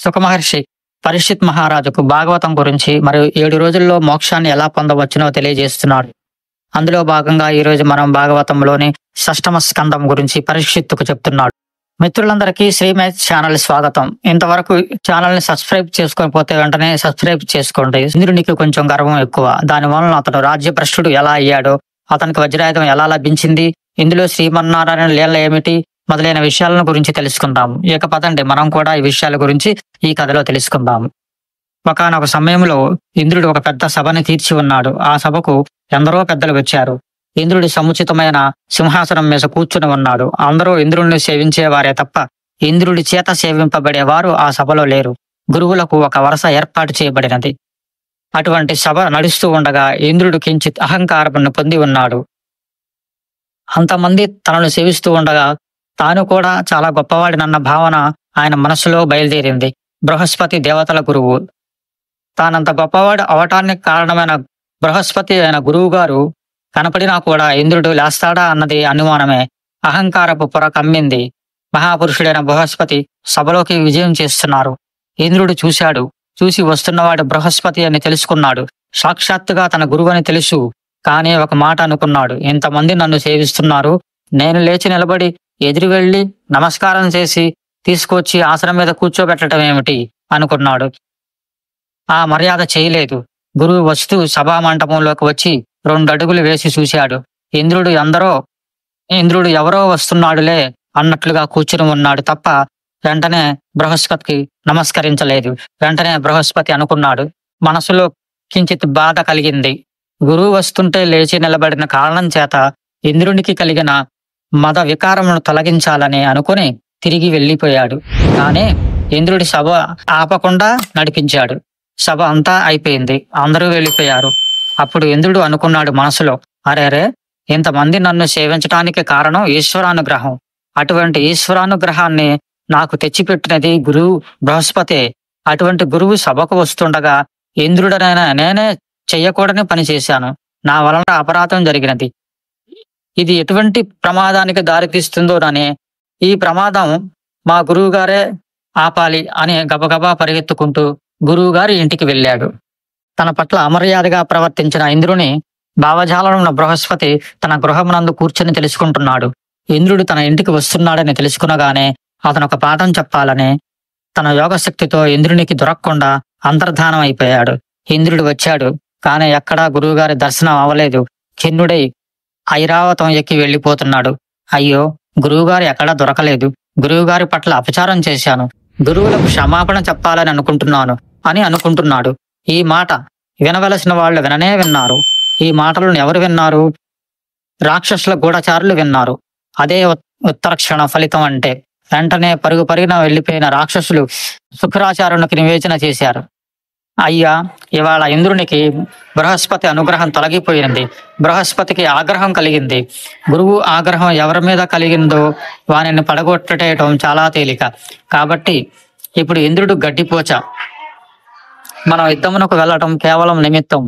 సుఖమహర్షి పరీక్షిత్ మహారాజుకు భాగవతం గురించి మరియు 7 రోజుల్లో మోక్షాన్ని ఎలా పొందవచ్చునో తెలియజేస్తున్నాడు. అందులో భాగంగా ఈరోజు మనం భాగవతంలోని షష్టమ స్కందం గురించి పరీక్షిత్తుకు చెప్తున్నాడు. మిత్రులందరికీ శ్రీమేథ్ ఛానల్ స్వాగతం. ఇంతవరకు ఛానల్ ని సబ్స్క్రైబ్ చేసుకోకపోతే వెంటనే సబ్స్క్రైబ్ చేసుకోండి. ఇంద్రునికి కొంచెం గర్వం ఎక్కువ. దాని వలన అతను రాజ్యభ్రష్టుడు ఎలా అయ్యాడో, అతనికి వజ్రాయుధం ఎలా లభించింది, ఇందులో శ్రీమన్నారాయణ లీల ఏమిటి మొదలైన విషయాలను గురించి తెలుసుకుందాము. ఇక పదండి మనం కూడా ఈ విషయాల గురించి ఈ కథలో తెలుసుకుందాము. ఒకానొక సమయంలో ఇంద్రుడు ఒక పెద్ద సభని తీర్చి ఉన్నాడు. ఆ సభకు ఎందరో పెద్దలు వచ్చారు. ఇంద్రుడి సముచితమైన సింహాసనం మీద కూర్చుని ఉన్నాడు. అందరూ ఇంద్రుడిని సేవించేవారే తప్ప ఇంద్రుడి చేత సేవింపబడేవారు ఆ సభలో లేరు. గురువులకు ఒక వరస ఏర్పాటు చేయబడినది. అటువంటి సభ నడుస్తూ ఉండగా ఇంద్రుడు కించిత్ అహంకారమును పొంది ఉన్నాడు. అంతమంది తనను సేవిస్తూ ఉండగా తాను కూడా చాలా గొప్పవాడినన్న భావన ఆయన మనసులో బయలుదేరింది. బృహస్పతి దేవతల గురువు. తానంత గొప్పవాడు అవటానికి కారణమైన బృహస్పతి అయిన గురువు గారు కనపడినా కూడా ఇంద్రుడు లేస్తాడా అన్నది అనుమానమే. అహంకారపు పొర కమ్మింది. మహాపురుషుడైన బృహస్పతి సభలోకి విజయం చేస్తున్నారు. ఇంద్రుడు చూశాడు. చూసి వస్తున్నవాడు బృహస్పతి అని తెలుసుకున్నాడు. సాక్షాత్తుగా తన గురువు అని తెలుసు. కానీ ఒక మాట అనుకున్నాడు, ఇంతమంది నన్ను సేవిస్తున్నారు, నేను లేచి నిలబడి ఎదురు వెళ్ళి నమస్కారం చేసి తీసుకొచ్చి ఆసనం మీద కూర్చోబెట్టడం ఏమిటి అనుకున్నాడు. ఆ మర్యాద చేయలేదు. గురువు వస్తూ సభా మంటపంలోకి వచ్చి 2 అడుగులు వేసి చూశాడు. ఇంద్రుడు ఎవరో వస్తున్నాడులే అన్నట్లుగా కూర్చుని ఉన్నాడు తప్ప వెంటనే బృహస్పతికి నమస్కరించలేదు. వెంటనే బృహస్పతి అనుకున్నాడు, మనసులో కించిత్ బాధ కలిగింది. గురువు వస్తుంటే లేచి నిలబడిన కారణం చేత ఇంద్రునికి కలిగిన మద వికారమును తొలగించాలని అనుకుని తిరిగి వెళ్ళిపోయాడు. కానీ ఇంద్రుడి సభ ఆపకుండా నడిపించాడు. సభ అంతా అయిపోయింది. అందరూ వెళ్ళిపోయారు. అప్పుడు ఇంద్రుడు అనుకున్నాడు మనసులో, అరే ఇంతమంది నన్ను సేవించటానికి కారణం ఈశ్వరానుగ్రహం. అటువంటి ఈశ్వరానుగ్రహాన్ని నాకు తెచ్చిపెట్టినది గురువు బృహస్పతే. అటువంటి గురువు సభకు వస్తుండగా ఇంద్రుడనైనా నేనే చెయ్యకూడని పని చేశాను. నా వలన అపరాధం జరిగినది. ఇది ఎటువంటి ప్రమాదానికి దారితీస్తుందోనని ఈ ప్రమాదం మా గురువుగారే ఆపాలి అని గబగబా పరిగెత్తుకుంటూ గురువుగారి ఇంటికి వెళ్ళాడు. తన పట్ల అమర్యాదగా ప్రవర్తించిన ఇంద్రుని భావజాలమున బృహస్పతి తన గృహమునందు కూర్చొని తెలుసుకుంటున్నాడు. ఇంద్రుడు తన ఇంటికి వస్తున్నాడని తెలుసుకునగానే అతను ఒక పాఠం చెప్పాలని తన యోగశక్తితో ఇంద్రునికి దొరకకుండా అంతర్ధానం అయిపోయాడు. ఇంద్రుడు వచ్చాడు. కానీ ఎక్కడా గురువుగారి దర్శనం అవ్వలేదు. ఖిన్నుడై ఐరావతం ఎక్కి వెళ్ళిపోతున్నాడు. అయ్యో, గురువుగారు ఎక్కడా దొరకలేదు. గురువుగారి పట్ల అపచారం చేశాను. గురువులకు క్షమాపణ చెప్పాలని అనుకుంటున్నాను అని అనుకుంటున్నాడు. ఈ మాట వినవలసిన వాళ్ళు విన్నారు. ఈ మాటలను ఎవరు విన్నారు? రాక్షసుల గూఢచారులు విన్నారు. అదే ఉత్తర క్షణ ఫలితం అంటే. వెంటనే పరుగున వెళ్ళిపోయిన రాక్షసులు శుక్రాచార్యునికి నివేదన చేశారు. అయ్యా, ఇవాళ ఇంద్రునికి బృహస్పతి అనుగ్రహం తొలగిపోయింది. బృహస్పతికి ఆగ్రహం కలిగింది. గురువు ఆగ్రహం ఎవరి మీద కలిగిందో వానిని పడగొట్టేయటం చాలా తేలిక. కాబట్టి ఇప్పుడు ఇంద్రుడు గడ్డిపోచ. మనం యుద్ధమునకు వెళ్ళటం కేవలం నిమిత్తం.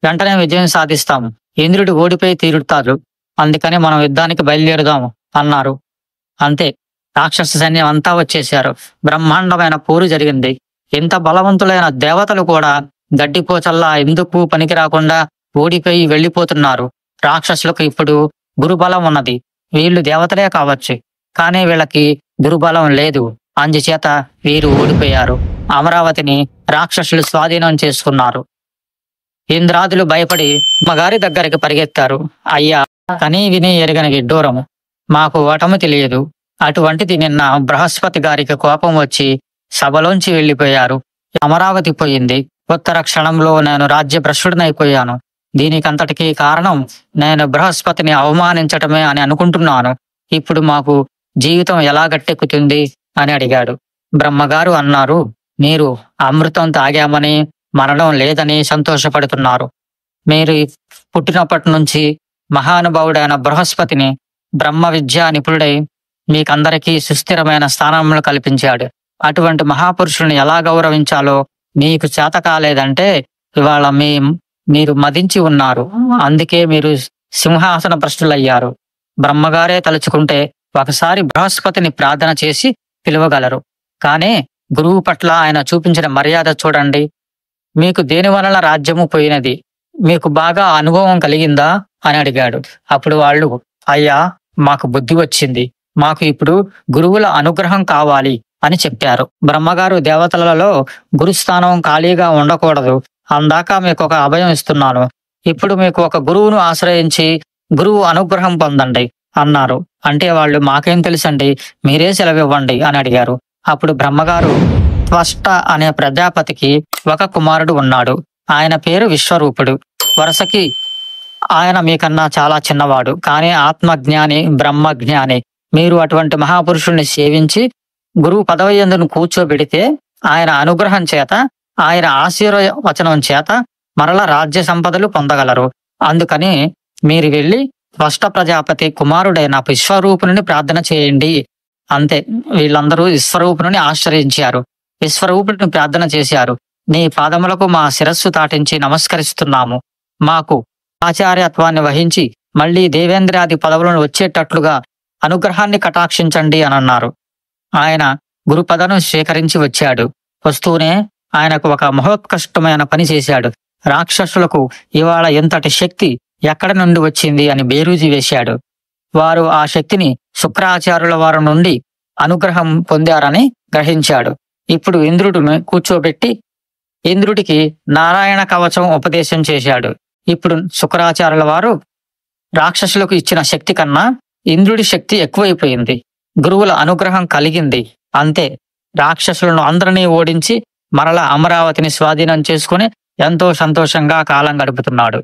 వెంటనే విజయం సాధిస్తాం. ఇంద్రుడు ఓడిపోయి తీరుతాడు. అందుకని మనం యుద్ధానికి బయలుదేరుదాము అన్నారు. అంతే, రాక్షస సైన్యం అంతా వచ్చేశారు. బ్రహ్మాండమైన పోరు జరిగింది. ఇంత బలవంతులైన దేవతలు కూడా గడ్డిపోచల్లా ఎందుకు పనికి రాకుండా ఓడిపోయి వెళ్ళిపోతున్నారు. రాక్షసులకు ఇప్పుడు గురుబలం ఉన్నది. వీళ్ళు దేవతలే కావచ్చు, కానీ వీళ్ళకి గురుబలం లేదు. అందుచేత వీరు ఓడిపోయారు. అమరావతిని రాక్షసులు స్వాధీనం చేసుకున్నారు. ఇంద్రాదులు భయపడి మగారి దగ్గరికి పరిగెత్తారు. అయ్యా, కనీ విని ఎరగని విడ్డూరము, మాకు ఓటమి తెలియదు. అటువంటిది నిన్న బృహస్పతి గారికి కోపం వచ్చి సభలోంచి వెళ్ళిపోయారు. అమరావతి పోయింది. ఉత్తర క్షణంలో నేను రాజ్యభ్రష్టుడనైపోయాను. దీనికంతటికీ కారణం నేను బృహస్పతిని అవమానించటమే అని అనుకుంటున్నాను. ఇప్పుడు మాకు జీవితం ఎలా గట్టెక్కుతుంది అని అడిగాడు. బ్రహ్మగారు అన్నారు, మీరు అమృతం తాగామని మరణం లేదని సంతోషపడుతున్నారు. మీరు పుట్టినప్పటి నుంచి మహానుభావుడైన బృహస్పతిని బ్రహ్మ విద్యా నిపుణుడై మీకందరికీ సుస్థిరమైన స్థానములు కల్పించాడు. అటువంటి మహాపురుషుని ఎలా గౌరవించాలో మీకు చేత కాలేదంటే ఇవాళ మీరు మదించి ఉన్నారు. అందుకే మీరు సింహాసన భ్రష్టులయ్యారు. బ్రహ్మగారే తలుచుకుంటే ఒకసారి బృహస్పతిని ప్రార్థన చేసి పిలువగలరు. కానీ గురువు పట్ల ఆయన చూపించిన మర్యాద చూడండి. మీకు దేని వలన రాజ్యము పోయినది? మీకు బాగా అనుభవం కలిగిందా అని అడిగాడు. అప్పుడు వాళ్ళు, అయ్యా, మాకు బుద్ధి వచ్చింది. మాకు ఇప్పుడు గురువుల అనుగ్రహం కావాలి అని చెప్పారు. బ్రహ్మగారు, దేవతలలో గురుస్థానం ఖాళీగా ఉండకూడదు. అందాక మీకు ఒక అభయం ఇస్తున్నాను. ఇప్పుడు మీకు ఒక గురువును ఆశ్రయించి గురువు అనుగ్రహం పొందండి అన్నారు. అంటే వాళ్ళు, మాకేం తెలుసండి, మీరే సెలవివ్వండి అని అడిగారు. అప్పుడు బ్రహ్మగారు, త్వష్ట అనే ప్రజాపతికి ఒక కుమారుడు ఉన్నాడు. ఆయన పేరు విశ్వరూపుడు. వరుసకి ఆయన మీకన్నా చాలా చిన్నవాడు, కానీ ఆత్మజ్ఞాని, బ్రహ్మజ్ఞాని. మీరు అటువంటి మహాపురుషుణ్ణి సేవించి గురువు పదవి యందు కూర్చోబెడితే ఆయన అనుగ్రహం చేత, ఆయన ఆశీర్వచనం చేత మరల రాజ్య సంపదలు పొందగలరు. అందుకని మీరు వెళ్ళి త్వష్ట ప్రజాపతి కుమారుడైన విశ్వరూపుని ప్రార్థన చేయండి. అంతే. వీళ్ళందరూ విశ్వరూపుని ఆశ్రయించారు. విశ్వరూపుని ప్రార్థన చేశారు. నీ పాదములకు మా శిరస్సు తాటించి నమస్కరిస్తున్నాము. మాకు ఆచార్యత్వాన్ని వహించి మళ్ళీ దేవేంద్రాది పదవులను వచ్చేటట్లుగా అనుగ్రహాన్ని కటాక్షించండి అని అన్నారు. ఆయన గురుపదను స్వీకరించి వచ్చాడు. వస్తూనే ఆయనకు ఒక మహోత్కష్టమైన పని చేశాడు. రాక్షసులకు ఇవాళ ఎంతటి శక్తి ఎక్కడి నుండి వచ్చింది అని బేరీజు వేశాడు. వారు ఆ శక్తిని శుక్రాచార్యుల వారి నుండి అనుగ్రహం పొందారని గ్రహించాడు. ఇప్పుడు ఇంద్రుడిని కూర్చోబెట్టి ఇంద్రుడికి నారాయణ కవచం ఉపదేశం చేశాడు. ఇప్పుడు శుక్రాచార్యుల వారు రాక్షసులకు ఇచ్చిన శక్తి కన్నా ఇంద్రుడి శక్తి ఎక్కువైపోయింది. గురువుల అనుగ్రహం కలిగింది. అంతే. రాక్షసులను అందరినీ ఓడించి మరల అమరావతిని స్వాధీనం చేసుకుని ఎంతో సంతోషంగా కాలం గడుపుతున్నాడు.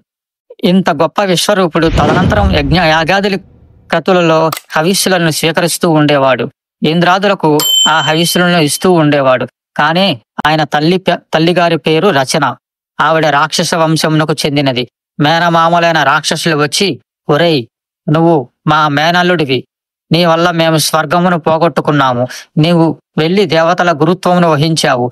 ఇంత గొప్ప విశ్వరూపుడు తదనంతరం యజ్ఞ యాగాదుల క్రతులలో హవిస్సులను స్వీకరిస్తూ ఉండేవాడు. ఇంద్రాదులకు ఆ హవిస్సులను ఇస్తూ ఉండేవాడు. కానీ ఆయన తల్లిగారి పేరు రచన. ఆవిడ రాక్షస వంశమునకు చెందినది. మేనమామలైన రాక్షసులు వచ్చి, ఒరేయ్, నువ్వు మా మేనల్లుడివి, నీ వల్ల మేము స్వర్గమును పోగొట్టుకున్నాము. నీవు వెళ్ళి దేవతల గురుత్వమును వహించావు.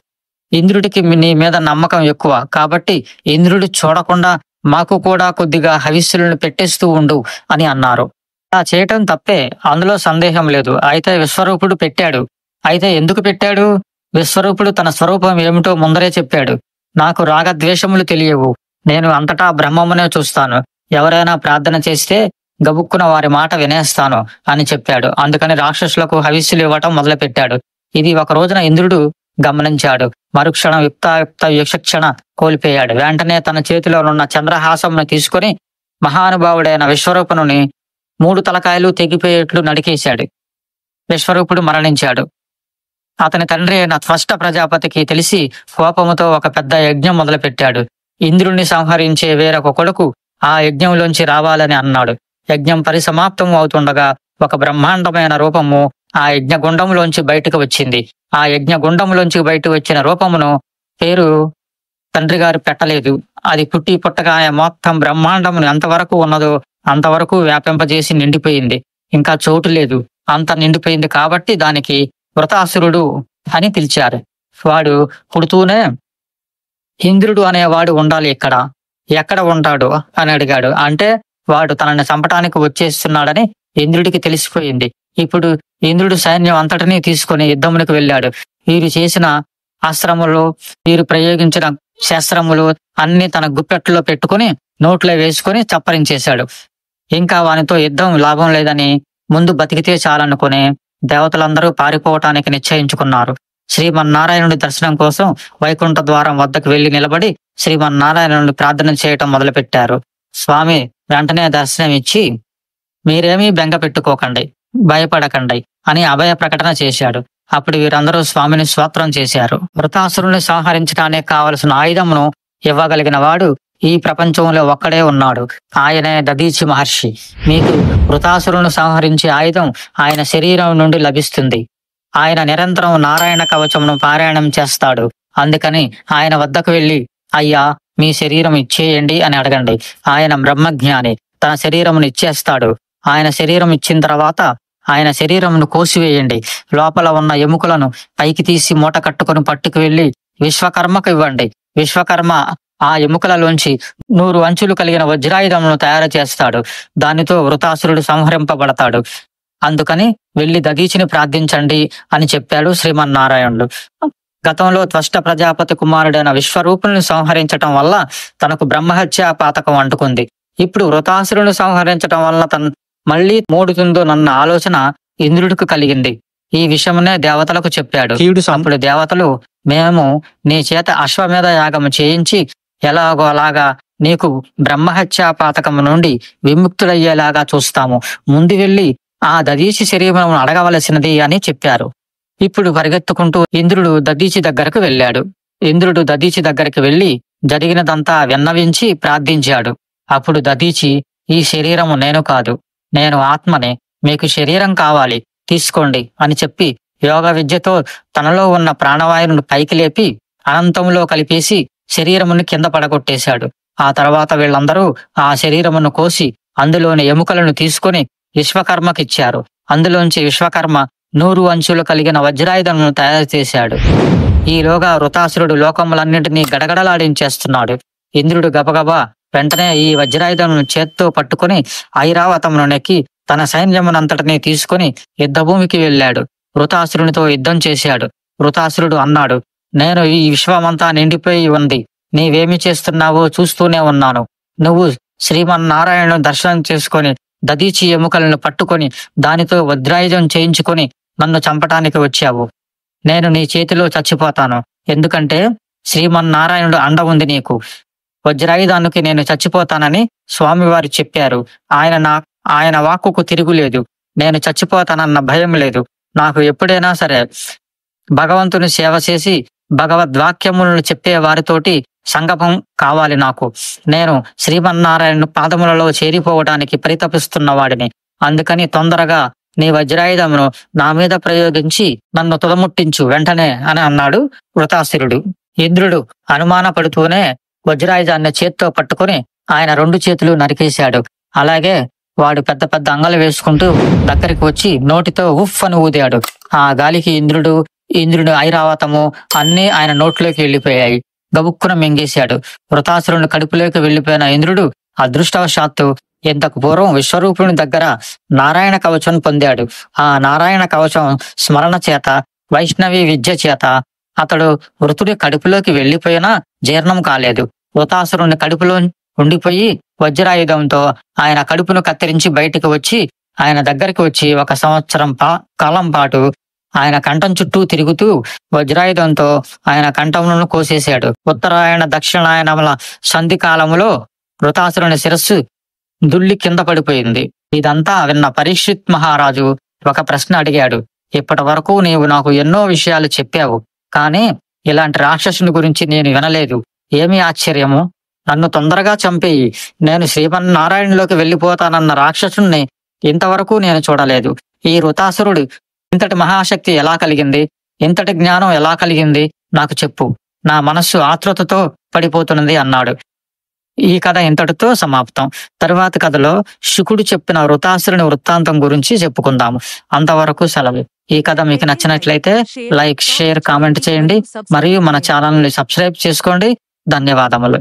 ఇంద్రుడికి నీ మీద నమ్మకం ఎక్కువ, కాబట్టి ఇంద్రుడు చూడకుండా మాకు కూడా కొద్దిగా హవిస్సులను పెట్టేస్తూ ఉండు అని అన్నారు. అలా చేయటం తప్పే, అందులో సందేహం లేదు. అయితే విశ్వరూపుడు పెట్టాడు. అయితే ఎందుకు పెట్టాడు? విశ్వరూపుడు తన స్వరూపం ఏమిటో ముందరే చెప్పాడు. నాకు రాగద్వేషములు తెలియవు. నేను అంతటా బ్రహ్మమునే చూస్తాను. ఎవరైనా ప్రార్థన చేస్తే గబుక్కున వారి మాట వినేస్తాను అని చెప్పాడు. అందుకని రాక్షసులకు హవిస్సులు ఇవ్వటం మొదలుపెట్టాడు. ఇది ఒక రోజున ఇంద్రుడు గమనించాడు. మరుక్షణం యుక్తాయుక్త విచక్షణ కోల్పోయాడు. వెంటనే తన చేతిలోనున్న చంద్రహాసమును తీసుకుని మహానుభావుడైన విశ్వరూపుని 3 తలకాయలు తెగిపోయేట్లు నడికేశాడు. విశ్వరూపుడు మరణించాడు. అతని తండ్రి అయిన త్వష్ట ప్రజాపతికి తెలిసి కోపముతో ఒక పెద్ద యజ్ఞం మొదలుపెట్టాడు. ఇంద్రుణ్ణి సంహరించే వేరొక కొడుకు ఆ యజ్ఞంలోంచి రావాలని అన్నాడు. యజ్ఞం పరిసమాప్తం అవుతుండగా ఒక బ్రహ్మాండమైన రూపము ఆ యజ్ఞగుండంలోంచి బయటకు వచ్చింది. ఆ యజ్ఞగుండంలోంచి బయట వచ్చిన రూపమును పేరు తండ్రి గారు పెట్టలేదు. అది పుట్టి పుట్టగా మొత్తం బ్రహ్మాండమును ఎంతవరకు ఉన్నదో అంతవరకు వ్యాపింపజేసి నిండిపోయింది. ఇంకా చోటు లేదు, అంత నిండిపోయింది. కాబట్టి దానికి వృతాసురుడు అని పిలిచారు. వాడు పుడుతూనే ఇంద్రుడు అనేవాడు ఉండాలి, ఎక్కడ ఉంటాడు అని అడిగాడు. అంటే వాడు తనని చంపటానికి వచ్చేస్తున్నాడని ఇంద్రుడికి తెలిసిపోయింది. ఇప్పుడు ఇంద్రుడు సైన్యం అంతటినీ తీసుకుని యుద్ధమునికి వెళ్ళాడు. వీరు చేసిన అస్త్రములు, వీరు ప్రయోగించిన శస్త్రములు అన్ని తన గుప్పెట్లో పెట్టుకుని నోట్లో వేసుకుని చప్పరించేశాడు. ఇంకా వానితో యుద్ధం లాభం లేదని ముందు బతికితే చాలనుకుని దేవతలందరూ పారిపోవటానికి నిశ్చయించుకున్నారు. శ్రీమన్నారాయణుడి దర్శనం కోసం వైకుంఠ ద్వారం వద్దకు వెళ్లి నిలబడి శ్రీమన్నారాయణుడిని ప్రార్థన చేయటం మొదలుపెట్టారు. స్వామి వెంటనే దర్శనం ఇచ్చి, మీరేమీ బెంగ పెట్టుకోకండి, భయపడకండి అని అభయ ప్రకటన చేశాడు. అప్పుడు వీరందరూ స్వామిని స్తోత్రం చేశారు. వృతాసురుని సంహరించడానికి కావలసిన ఆయుధమును ఇవ్వగలిగిన వాడు ఈ ప్రపంచంలో ఒక్కడే ఉన్నాడు. ఆయనే దధీచి మహర్షి. మీకు వృతాసురులను సంహరించే ఆయుధం ఆయన శరీరం నుండి లభిస్తుంది. ఆయన నిరంతరం నారాయణ కవచమును పారాయణం చేస్తాడు. అందుకని ఆయన వద్దకు వెళ్ళి, అయ్యా, మీ శరీరం ఇచ్చేయండి అని అడగండి. ఆయన బ్రహ్మజ్ఞాని, తన శరీరమును ఇచ్చేస్తాడు. ఆయన శరీరం ఇచ్చిన తర్వాత ఆయన శరీరమును కోసివేయండి. లోపల ఉన్న ఎముకలను పైకి తీసి మూట కట్టుకుని పట్టుకు వెళ్ళి విశ్వకర్మకు ఇవ్వండి. విశ్వకర్మ ఆ ఎముకలలోంచి 100 అంచులు కలిగిన వజ్రాయుధమును తయారు చేస్తాడు. దానితో వృతాసురుడు సంహరింపబడతాడు. అందుకని వెళ్ళి దధీచిని ప్రార్థించండి అని చెప్పాడు శ్రీమన్నారాయణుడు. గతంలో త్వష్ట ప్రజాపతి కుమారుడైన విశ్వరూపుని సంహరించటం వల్ల తనకు బ్రహ్మహత్యా పాతకం అంటుకుంది. ఇప్పుడు వృతాసురుని సంహరించటం వల్ల మళ్ళీ మూడుతుందోనన్న ఆలోచన ఇంద్రుడికి కలిగింది. ఈ విషయమునే దేవతలకు చెప్పాడు. అప్పుడు దేవతలు, మేము నీ చేత అశ్వమేధ యాగము చేయించి ఎలాగో అలాగా నీకు బ్రహ్మహత్యా పాతకము నుండి విముక్తుడయ్యేలాగా చూస్తాము. ముందు వెళ్ళి ఆ దదీచి శరీరమును అడగవలసినది అని చెప్పారు. ఇప్పుడు పరిగెత్తుకుంటూ ఇంద్రుడు దదీచి దగ్గరకు వెళ్ళాడు. ఇంద్రుడు దదీచి దగ్గరికి వెళ్లి జరిగినదంతా విన్నవించి ప్రార్థించాడు. అప్పుడు దదీచి, ఈ శరీరము నేను కాదు, నేను ఆత్మనే, మీకు శరీరం కావాలి, తీసుకోండి అని చెప్పి యోగ విద్యతో తనలో ఉన్న ప్రాణవాయువును పైకి లేపి అనంతములో కలిపేసి శరీరమును కింద పడగొట్టేశాడు. ఆ తర్వాత వీళ్ళందరూ ఆ శరీరమును కోసి అందులోని ఎముకలను తీసుకొని విశ్వకర్మకిచ్చారు. అందులోంచి విశ్వకర్మ 100 అంచులు కలిగిన వజ్రాయుధమును తయారు చేశాడు. ఈలోగా వృతాసురుడు లోకములన్నింటినీ గడగడలాడించేస్తున్నాడు. ఇంద్రుడు గబగబా వెంటనే ఈ వజ్రాయుధమును చేత్తో పట్టుకుని ఐరావతమును నెక్కి తన సైన్యమునంతటినీ తీసుకుని యుద్ధభూమికి వెళ్ళాడు. వృతాసురునితో యుద్ధం చేశాడు. వృతాసురుడు అన్నాడు, నేను ఈ విశ్వమంతా నిండిపోయి ఉంది, నీవేమి చేస్తున్నావో చూస్తూనే ఉన్నాను. నువ్వు శ్రీమన్నారాయణను దర్శనం చేసుకొని దదీచి ఎముకలను పట్టుకొని దానితో వజ్రాయుధం చేయించుకొని నన్ను చంపటానికి వచ్చావు. నేను నీ చేతిలో చచ్చిపోతాను, ఎందుకంటే శ్రీమన్నారాయణుడు అండ ఉంది నీకు. వజ్రాయుధానికి నేను చచ్చిపోతానని స్వామివారు చెప్పారు. ఆయన వాక్కుకు తిరుగులేదు. నేను చచ్చిపోతానన్న భయం లేదు. నాకు ఎప్పుడైనా సరే భగవంతుని సేవ చేసి భగవద్వాక్యములను చెప్పే వారితోటి సంగమం కావాలి నాకు. నేను శ్రీమన్నారాయణ పాదములలో చేరిపోవడానికి పరితపిస్తున్న వాడిని. అందుకని తొందరగా నీ వజ్రాయుధమును నా మీద ప్రయోగించి నన్ను తుదముట్టించు వెంటనే అని అన్నాడు వృతాసురుడు. ఇంద్రుడు అనుమానపడుతూనే వజ్రాయుధాన్ని చేత్తో పట్టుకుని ఆయన 2 చేతులు నరికేశాడు. అలాగే వాడు పెద్ద పెద్ద అంగలు వేసుకుంటూ దగ్గరికి వచ్చి నోటితో ఉఫ్ అని ఊదాడు. ఆ గాలికి ఇంద్రుడి ఐరావతము అన్నీ ఆయన నోట్లోకి వెళ్ళిపోయాయి. గబుక్కున మింగేశాడు. వృతాసురుని కడుపులోకి వెళ్ళిపోయిన ఇంద్రుడు అదృష్టవశాత్తు ఇంతకు పూర్వం విశ్వరూపుని దగ్గర నారాయణ కవచం పొందాడు. ఆ నారాయణ కవచం స్మరణ చేత, వైష్ణవి విద్య చేత అతడు వృతుడి కడుపులోకి వెళ్ళిపోయినా జీర్ణం కాలేదు. వృతాసురుని కడుపులో ఉండిపోయి వజ్రాయుధంతో ఆయన కడుపును కత్తిరించి బయటికి వచ్చి ఆయన దగ్గరికి వచ్చి 1 సంవత్సరం కాలం పాటు ఆయన కంఠం చుట్టూ తిరుగుతూ వజ్రాయుధంతో ఆయన కంఠములను కోసేశాడు. ఉత్తరాయణ దక్షిణాయనముల సంధి కాలములో వృతాసురుని శిరస్సు దుల్లి కింద పడిపోయింది. ఇదంతా విన్న పరీక్షిత్ మహారాజు ఒక ప్రశ్న అడిగాడు. ఇప్పటి వరకు నీవు నాకు ఎన్నో విషయాలు చెప్పావు, కానీ ఇలాంటి రాక్షసుని గురించి నేను వినలేదు. ఏమి ఆశ్చర్యము! నన్ను తొందరగా చంపేయి, నేను శ్రీమన్నారాయణలోకి వెళ్ళిపోతానన్న రాక్షసుని ఇంతవరకు నేను చూడలేదు. ఈ వృతాసురుడు ఇంతటి మహాశక్తి ఎలా కలిగింది, ఇంతటి జ్ఞానం ఎలా కలిగింది, నాకు చెప్పు, నా మనస్సు ఆతృతతో పడిపోతున్నది అన్నాడు. ఈ కథ ఇంతటితో సమాప్తం. తరువాత కథలో శుకుడు చెప్పిన వృతాసురుని వృత్తాంతం గురించి చెప్పుకుందాము. అంతవరకు సెలవు. ఈ కథ మీకు నచ్చినట్లయితే లైక్, షేర్, కామెంట్ చేయండి. మరియు మన ఛానల్ని సబ్స్క్రైబ్ చేసుకోండి. ధన్యవాదములు.